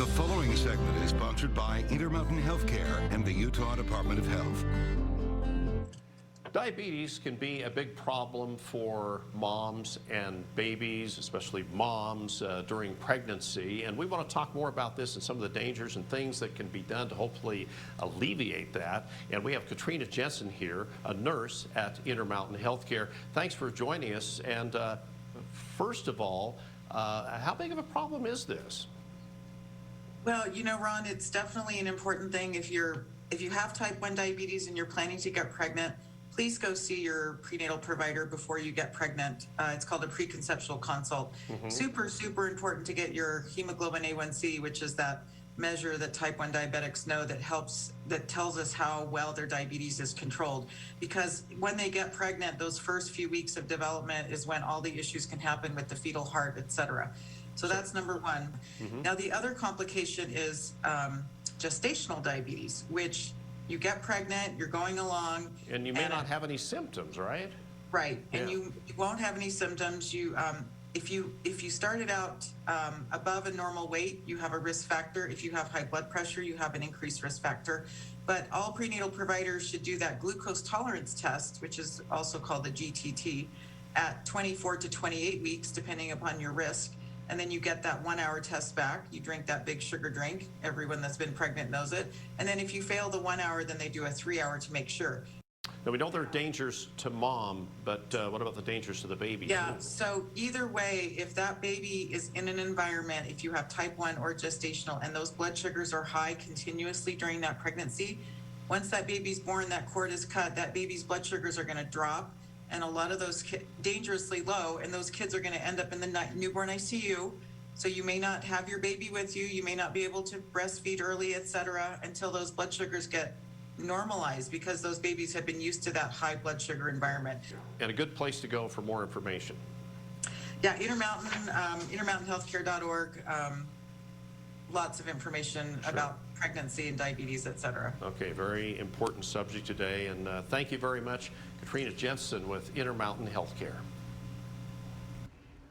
The following segment is sponsored by Intermountain Healthcare and the Utah Department of Health. Diabetes can be a big problem for moms and babies, especially moms during pregnancy. And we want to talk more about this and some of the dangers and things that can be done to hopefully alleviate that. And we have Katrina Jensen here, a nurse at Intermountain Healthcare. Thanks for joining us. And first of all, how big of a problem is this? Well, you know, Ron, it's definitely an important thing. If you have type 1 diabetes and you're planning to get pregnant, please go see your prenatal provider before you get pregnant. It's called a preconceptual consult. Super, super important to get your hemoglobin A1C, which is that measure that type 1 diabetics know that tells us how well their diabetes is controlled. Because when they get pregnant, those first few weeks of development is when all the issues can happen with the fetal heart, et cetera. So that's number one. Now, the other complication is gestational diabetes, which you get pregnant, you're going along. And you may not have any symptoms, right? Right, Yeah. and you won't have any symptoms. If you started out above a normal weight, you have a risk factor. If you have high blood pressure, you have an increased risk factor. But all prenatal providers should do that glucose tolerance test, which is also called the GTT, at 24 to 28 weeks, depending upon your risk. And then you get that 1 hour test back. You drink that big sugar drink. Everyone that's been pregnant knows it. And then if you fail the 1 hour, then they do a 3 hour to make sure. Now, we know there are dangers to mom, but what about the dangers to the baby? Yeah, so either way, if that baby is in an environment, if you have type 1 or gestational, and those blood sugars are high continuously during that pregnancy, once that baby's born, that cord is cut, that baby's blood sugars are going to drop. And a lot of those dangerously low, and those kids are going to end up in the newborn ICU. So you may not have your baby with you, you may not be able to breastfeed early, et cetera, until those blood sugars get normalized, because those babies have been used to that high blood sugar environment. And a good place to go for more information. Yeah, Intermountain, intermountainhealthcare.org. Lots of information about pregnancy and diabetes, et cetera. Okay, very important subject today. And thank you very much, Katrina Jensen with Intermountain Healthcare.